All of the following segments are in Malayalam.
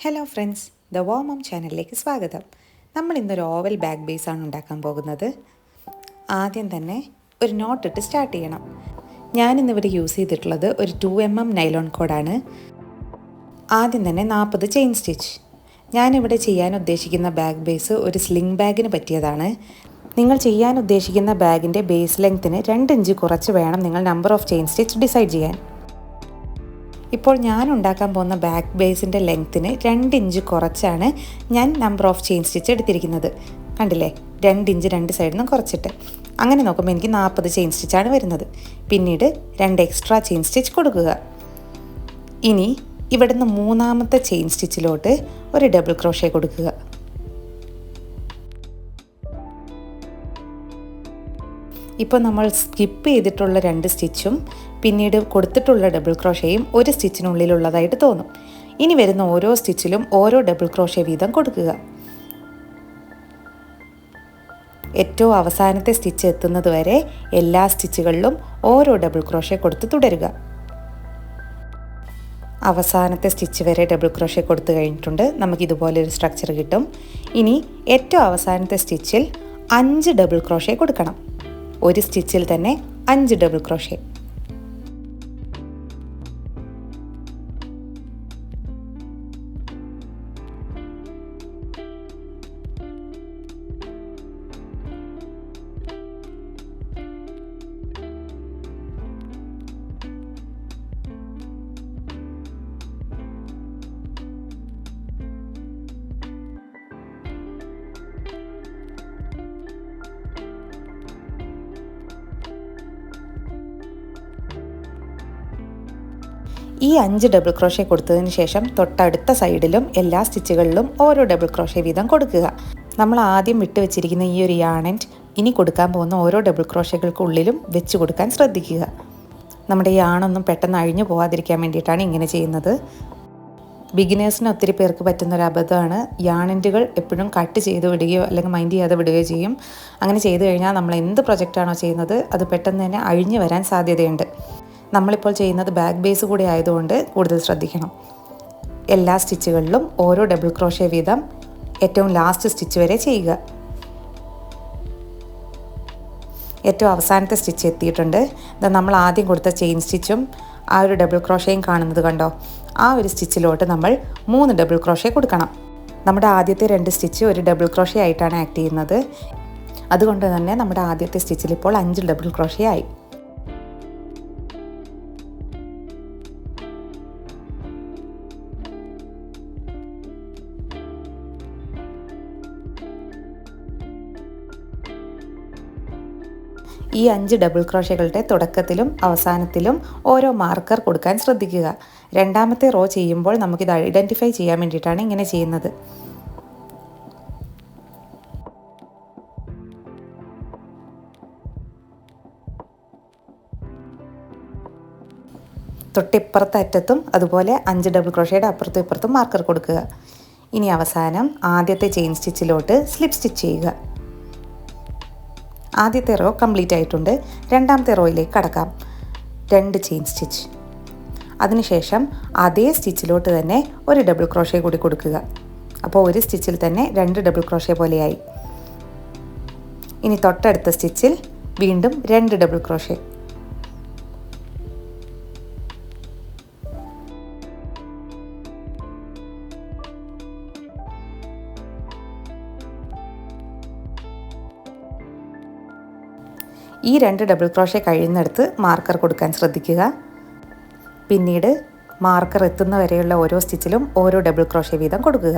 ഹലോ ഫ്രണ്ട്സ്, ദ വോമം ചാനലിലേക്ക് സ്വാഗതം. നമ്മൾ ഇന്നൊരു ഓവൽ ബാഗ് ബേസാണ് ഉണ്ടാക്കാൻ പോകുന്നത്. ആദ്യം തന്നെ ഒരു നോട്ടിട്ട് സ്റ്റാർട്ട് ചെയ്യണം. ഞാനിന്നിവിടെ യൂസ് ചെയ്തിട്ടുള്ളത് ഒരു 2mm നൈലോൺ കോഡാണ്. ആദ്യം തന്നെ 40 ചെയിൻ സ്റ്റിച്ച്. ഞാനിവിടെ ചെയ്യാൻ ഉദ്ദേശിക്കുന്ന ബാഗ് ബേസ് ഒരു സ്ലിംഗ് ബാഗിന് പറ്റിയതാണ്. നിങ്ങൾ ചെയ്യാൻ ഉദ്ദേശിക്കുന്ന ബാഗിൻ്റെ ബേസ് ലെങ്ത്തിന് 2 ഇഞ്ച് കുറച്ച് വേണം നിങ്ങൾ number of chain stitch decide ചെയ്യാൻ. ഇപ്പോൾ ഞാൻ ഉണ്ടാക്കാൻ പോകുന്ന ബാക്ക് ബേസിൻ്റെ ലെങ്ത്തിന് 2 ഇഞ്ച് കുറച്ചാണ് ഞാൻ നമ്പർ ഓഫ് ചെയിൻ സ്റ്റിച്ച് എടുത്തിരിക്കുന്നത്. കണ്ടില്ലേ, 2 ഇഞ്ച് 2 സൈഡിൽ നിന്ന് കുറച്ചിട്ട്. അങ്ങനെ നോക്കുമ്പോൾ എനിക്ക് 40 ചെയിൻ സ്റ്റിച്ചാണ് വരുന്നത്. പിന്നീട് 2 എക്സ്ട്രാ ചെയിൻ സ്റ്റിച്ച് കൊടുക്കുക. ഇനി ഇവിടുന്ന് മൂന്നാമത്തെ ചെയിൻ സ്റ്റിച്ചിലോട്ട് ഒരു ഡബിൾ ക്രോഷേ കൊടുക്കുക. ഇപ്പോൾ നമ്മൾ സ്കിപ്പ് ചെയ്തിട്ടുള്ള 2 സ്റ്റിച്ചും പിന്നീട് കൊടുത്തിട്ടുള്ള ഡബിൾ ക്രോഷയും ഒരു സ്റ്റിച്ചിനുള്ളിലുള്ളതായിട്ട് തോന്നും. ഇനി വരുന്ന ഓരോ സ്റ്റിച്ചിലും ഓരോ ഡബിൾ ക്രോഷേ വീതം കൊടുക്കുക. ഏറ്റവും അവസാനത്തെ സ്റ്റിച്ച് എത്തുന്നത് വരെ എല്ലാ സ്റ്റിച്ചുകളിലും ഓരോ ഡബിൾ ക്രോഷേ കൊടുത്ത് തുടരുക. അവസാനത്തെ സ്റ്റിച്ച് വരെ ഡബിൾ ക്രോഷേ കൊടുത്തു കഴിഞ്ഞിട്ടുണ്ട്. നമുക്കിതുപോലൊരു സ്ട്രക്ചർ കിട്ടും. ഇനി ഏറ്റവും അവസാനത്തെ സ്റ്റിച്ചിൽ 5 ഡബിൾ ക്രോഷേ കൊടുക്കണം. ഒരു സ്റ്റിച്ചിൽ തന്നെ 5 ഡബിൾ ക്രോഷേ. ഈ 5 ഡബിൾ ക്രോഷേ കൊടുത്തതിന് ശേഷം തൊട്ടടുത്ത സൈഡിലും എല്ലാ സ്റ്റിച്ചുകളിലും ഓരോ ഡബിൾ ക്രോഷേ വീതം കൊടുക്കുക. നമ്മൾ ആദ്യം വിട്ട് വെച്ചിരിക്കുന്ന ഈ ഒരു യാൺ എൻഡ് ഇനി കൊടുക്കാൻ പോകുന്ന ഓരോ ഡബിൾ ക്രോഷകൾക്കുള്ളിലും വെച്ച് കൊടുക്കാൻ ശ്രദ്ധിക്കുക. നമ്മുടെ യാണൊന്നും പെട്ടെന്ന് അഴിഞ്ഞു പോകാതിരിക്കാൻ വേണ്ടിയിട്ടാണ് ഇങ്ങനെ ചെയ്യുന്നത്. ബിഗിനേഴ്സിന് ഒത്തിരി പേർക്ക് പറ്റുന്നൊരു അബദ്ധമാണ് യാൺ എൻഡുകൾ എപ്പോഴും കട്ട് ചെയ്ത് വിടുകയോ അല്ലെങ്കിൽ മൈൻഡ് ചെയ്യാതെ വിടുകയോ ചെയ്യും. അങ്ങനെ ചെയ്തു കഴിഞ്ഞാൽ നമ്മൾ എന്ത് പ്രൊജക്റ്റാണോ ചെയ്യുന്നത് അത് പെട്ടെന്ന് തന്നെ അഴിഞ്ഞു വരാൻ സാധ്യതയുണ്ട്. നമ്മളിപ്പോൾ ചെയ്യുന്നത് ബാക്ക് ബേസ് കൂടി ആയതുകൊണ്ട് കൂടുതൽ ശ്രദ്ധിക്കണം. എല്ലാ സ്റ്റിച്ചുകളിലും ഓരോ ഡബിൾ ക്രോഷേ വീതം ഏറ്റവും ലാസ്റ്റ് സ്റ്റിച്ച് വരെ ചെയ്യുക. ഏറ്റവും അവസാനത്തെ സ്റ്റിച്ച് എത്തിയിട്ടുണ്ട്. ഇത് നമ്മൾ ആദ്യം കൊടുത്ത ചെയിൻ സ്റ്റിച്ചും ആ ഒരു ഡബിൾ ക്രോഷയും കാണുന്നത് കണ്ടോ? ആ ഒരു സ്റ്റിച്ചിലോട്ട് നമ്മൾ 3 ഡബിൾ ക്രോഷേ കൊടുക്കണം. നമ്മുടെ ആദ്യത്തെ 2 സ്റ്റിച്ച് ഒരു ഡബിൾ ക്രോഷേ ആയിട്ടാണ് ആക്ട് ചെയ്യുന്നത്. അതുകൊണ്ട് തന്നെ നമ്മുടെ ആദ്യത്തെ സ്റ്റിച്ചിൽ ഇപ്പോൾ 5 ഡബിൾ ക്രോഷേ ആയി. ഈ 5 ഡബിൾ ക്രോഷകളുടെ തുടക്കത്തിലും അവസാനത്തിലും ഓരോ മാർക്കർ കൊടുക്കാൻ ശ്രദ്ധിക്കുക. രണ്ടാമത്തെ റോ ചെയ്യുമ്പോൾ നമുക്കിത് ഐഡൻറ്റിഫൈ ചെയ്യാൻ വേണ്ടിയിട്ടാണ് ഇങ്ങനെ ചെയ്യുന്നത്. തൊട്ടിപ്പുറത്തെ അറ്റത്തും അതുപോലെ 5 ഡബിൾ ക്രോഷയുടെ അപ്പുറത്തും ഇപ്പുറത്തും മാർക്കർ കൊടുക്കുക. ഇനി അവസാനം ആദ്യത്തെ ചെയിൻ സ്റ്റിച്ചിലോട്ട് സ്ലിപ്പ് സ്റ്റിച്ച് ചെയ്യുക. ആദ്യത്തെ റോ കംപ്ലീറ്റ് ആയിട്ടുണ്ട്. രണ്ടാമത്തെ റോയിലേക്ക് കടക്കാം. 2 ചെയിൻ സ്റ്റിച്ച്. അതിനുശേഷം അതേ സ്റ്റിച്ചിലോട്ട് തന്നെ ഒരു ഡബിൾ ക്രോഷേ കൂടി കൊടുക്കുക. അപ്പോൾ ഒരു സ്റ്റിച്ചിൽ തന്നെ 2 ഡബിൾ ക്രോഷേ പോലെയായി. ഇനി തൊട്ടടുത്ത സ്റ്റിച്ചിൽ വീണ്ടും 2 ഡബിൾ ക്രോഷേ. ഈ 2 ഡബിൾ ക്രോഷേ കഴിയുന്നിടത്ത് മാർക്കർ കൊടുക്കാൻ ശ്രദ്ധിക്കുക. പിന്നീട് മാർക്കർ എത്തുന്ന വരെയുള്ള ഓരോ സ്റ്റിച്ചിലും ഓരോ ഡബിൾ ക്രോഷേ വീതം കൊടുക്കുക.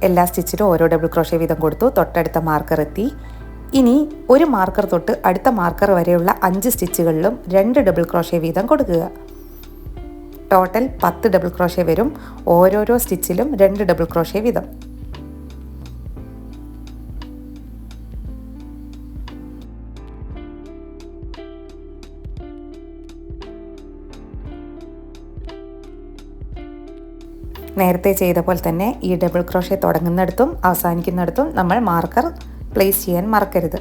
എല്ലാ സ്റ്റിച്ചിലും ഓരോ ഡബിൾ ക്രോഷേ വീതം കൊടുത്തു. തൊട്ടടുത്ത മാർക്കർ എത്തി. ഇനി ഒരു മാർക്കർ തൊട്ട് അടുത്ത മാർക്കർ വരെയുള്ള 5 സ്റ്റിച്ചുകളിലും 2 ഡബിൾ ക്രോഷേ വീതം കൊടുക്കുക. ടോട്ടൽ 10 ഡബിൾ ക്രോഷേ വരും. ഓരോരോ സ്റ്റിച്ചിലും 2 ഡബിൾ ക്രോഷേ വീതം. നേരത്തെ ചെയ്ത പോലെ തന്നെ ഈ ഡബിൾ ക്രോഷേ തുടങ്ങുന്നിടത്തും അവസാനിക്കുന്നിടത്തും നമ്മൾ മാർക്കർ പ്ലേസ് ചെയ്യാൻ മറക്കരുത്.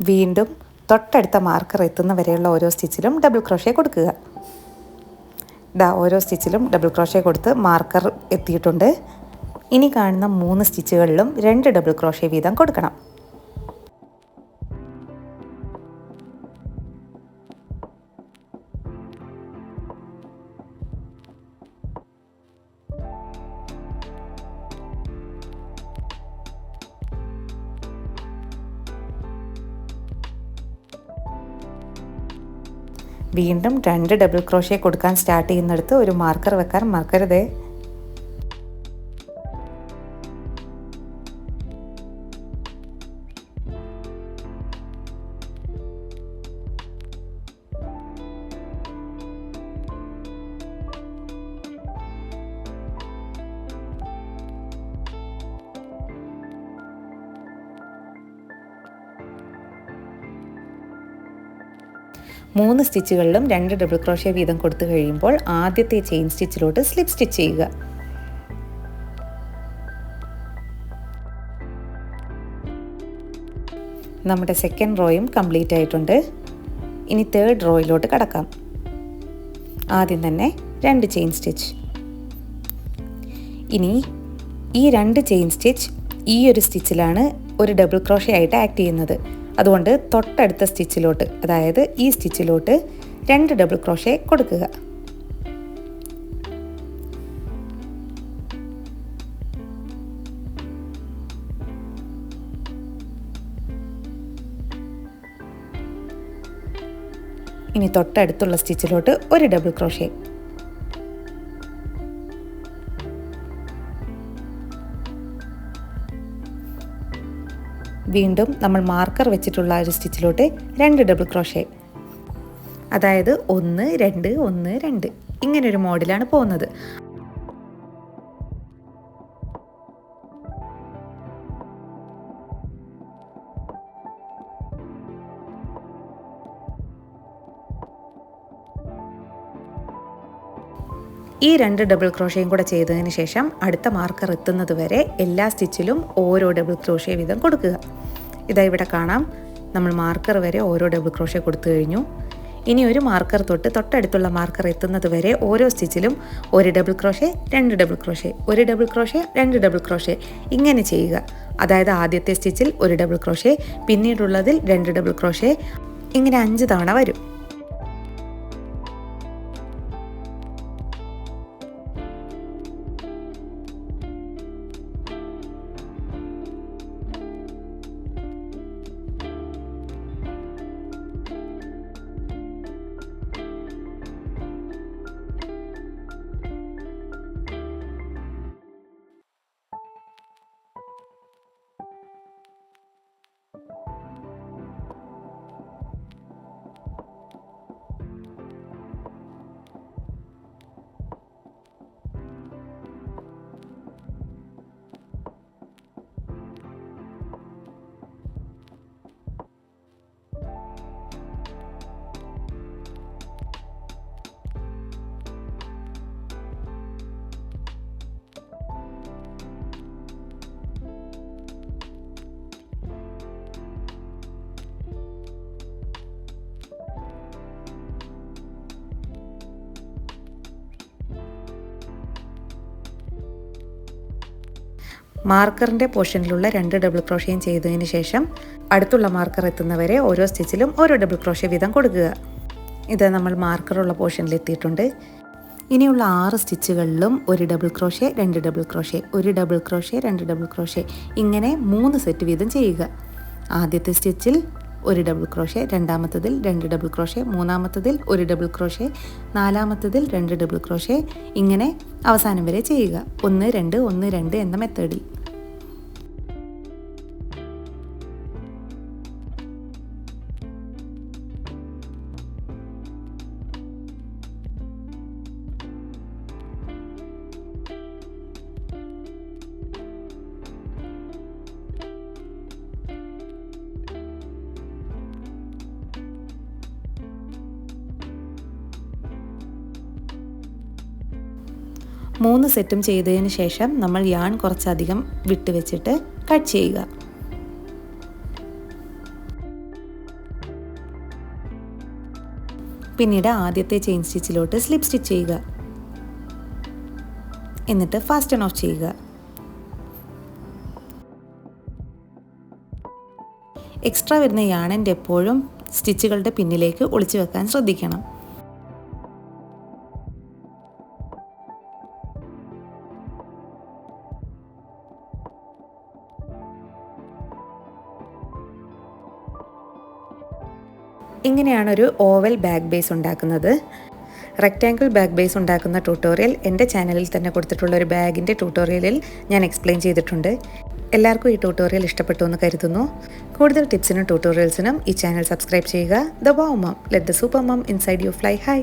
വീണ്ടും തൊട്ടടുത്ത മാർക്കർ എത്തുന്ന വരെയുള്ള ഓരോ സ്റ്റിച്ചിലും ഡബിൾ ക്രോഷേ കൊടുക്കുക. ഓരോ സ്റ്റിച്ചിലും ഡബിൾ ക്രോഷേ കൊടുത്ത് മാർക്കർ എത്തിയിട്ടുണ്ട്. ഇനി കാണുന്ന 3 സ്റ്റിച്ചുകളിലും 2 ഡബിൾ ക്രോഷേ വീതം കൊടുക്കണം. വീണ്ടും 2 ഡബിൾ ക്രോഷേ കൊടുക്കാൻ സ്റ്റാർട്ട് ചെയ്യുന്നിടത്ത് ഒരു മാർക്കർ വെക്കാൻ മറക്കരുത്. മൂന്ന് സ്റ്റിച്ചുകളിലും 2 ഡബിൾ ക്രോഷേ വീതം കൊടുത്തു കഴിയുമ്പോൾ ആദ്യത്തെ ചെയിൻ സ്റ്റിച്ചിലോട്ട് സ്ലിപ്പ് സ്റ്റിച്ച് ചെയ്യുക. നമ്മുടെ സെക്കൻഡ് റോയും കംപ്ലീറ്റ് ആയിട്ടുണ്ട്. ഇനി തേർഡ് റോയിലോട്ട് കടക്കാം. ആദ്യം തന്നെ 2 ചെയിൻ സ്റ്റിച്ച്. ഇനി ഈ 2 ചെയിൻ സ്റ്റിച്ച് ഈ ഒരു സ്റ്റിച്ചിലാണ് ഒരു ഡബിൾ ക്രോഷേ ആയിട്ട് ആക്ട് ചെയ്യുന്നത്. അതുകൊണ്ട് തൊട്ടടുത്ത സ്റ്റിച്ചിലോട്ട്, അതായത് ഈ സ്റ്റിച്ചിലോട്ട് 2 ഡബിൾ ക്രോഷേ കൊടുക്കുക. ഇനി തൊട്ടടുത്തുള്ള സ്റ്റിച്ചിലോട്ട് 1 ഡബിൾ ക്രോഷേ. വീണ്ടും നമ്മൾ മാർക്കർ വെച്ചിട്ടുള്ള ഒരു സ്റ്റിച്ചിലോട്ട് 2 ഡബിൾ ക്രോഷേ. അതായത് 1 2 1 2 ഇങ്ങനൊരു മോഡലാണ് പോകുന്നത്. ഈ 2 ഡബിൾ ക്രോഷയും കൂടെ ചെയ്തതിന് ശേഷം അടുത്ത മാർക്കർ എത്തുന്നത് വരെ എല്ലാ സ്റ്റിച്ചിലും ഓരോ ഡബിൾ ക്രോഷേ വീതം കൊടുക്കുക. ഇതാ ഇവിടെ കാണാം, നമ്മൾ മാർക്കർ വരെ ഓരോ ഡബിൾ ക്രോഷേ കൊടുത്തു കഴിഞ്ഞു. ഇനി ഒരു മാർക്കർ തൊട്ട് തൊട്ടടുത്തുള്ള മാർക്കർ എത്തുന്നത് വരെ ഓരോ സ്റ്റിച്ചിലും 1 double crochet 2 double crochet 1 double crochet 2 double crochet ഇങ്ങനെ ചെയ്യുക. അതായത് ആദ്യത്തെ സ്റ്റിച്ചിൽ 1 ഡബിൾ ക്രോഷേ, പിന്നീടുള്ളതിൽ 2 ഡബിൾ ക്രോഷേ, ഇങ്ങനെ 5 തവണ വരും. മാർക്കറിൻ്റെ പോർഷനിലുള്ള 2 ഡബിൾ ക്രോഷയും ചെയ്തതിന് ശേഷം അടുത്തുള്ള മാർക്കർ എത്തുന്നവരെ ഓരോ സ്റ്റിച്ചിലും ഓരോ ഡബിൾ ക്രോഷേ വീതം കൊടുക്കുക. ഇത് നമ്മൾ മാർക്കറുള്ള പോർഷനിൽ എത്തിയിട്ടുണ്ട്. ഇനിയുള്ള 6 സ്റ്റിച്ചുകളിലും 1 double crochet 2 double crochet 1 double crochet 2 double crochet ഇങ്ങനെ 3 സെറ്റ് വീതം ചെയ്യുക. ആദ്യത്തെ സ്റ്റിച്ചിൽ 1 ഡബിൾ ക്രോഷേ, രണ്ടാമത്തതിൽ 2 ഡബിൾ ക്രോഷേ, മൂന്നാമത്തതിൽ 1 ഡബിൾ ക്രോഷേ, നാലാമത്തതിൽ 2 ഡബിൾ ക്രോഷേ ഇങ്ങനെ അവസാനം വരെ ചെയ്യുക. 1 2 1 2 എന്ന മെത്തേഡിൽ. മൂന്ന് സെറ്റും ചെയ്തതിന് ശേഷം നമ്മൾ യാൺ കുറച്ചധികം വിട്ട് വെച്ചിട്ട് കട്ട് ചെയ്യുക. പിന്നീട് ആദ്യത്തെ ചെയിൻ സ്റ്റിച്ചിലോട്ട് സ്ലിപ്പ് സ്റ്റിച്ച് ചെയ്യുക. എന്നിട്ട് ഫാസ്റ്റൺ ഓഫ് ചെയ്യുക. എക്സ്ട്രാ വരുന്ന യാണിൻ്റെ എപ്പോഴും സ്റ്റിച്ചുകളുടെ പിന്നിലേക്ക് ഒളിച്ചു വെക്കാൻ ശ്രദ്ധിക്കണം. ഇങ്ങനെയാണ് ഒരു ഓവൽ ബാഗ് ബേസ് ഉണ്ടാക്കുന്നത്. റെക്റ്റാങ്കിൾ ബാഗ് ബേസ് ഉണ്ടാക്കുന്ന ട്യൂട്ടോറിയൽ എൻ്റെ ചാനലിൽ തന്നെ കൊടുത്തിട്ടുള്ള ഒരു ബാഗിൻ്റെ ട്യൂട്ടോറിയലിൽ ഞാൻ എക്സ്പ്ലെയിൻ ചെയ്തിട്ടുണ്ട്. എല്ലാവർക്കും ഈ ട്യൂട്ടോറിയൽ ഇഷ്ടപ്പെട്ടു എന്ന് കരുതുന്നു. കൂടുതൽ ടിപ്സിനും ട്യൂട്ടോറിയൽസിനും ഈ ചാനൽ സബ്സ്ക്രൈബ് ചെയ്യുക. The wow mom, let the super mom inside you fly high.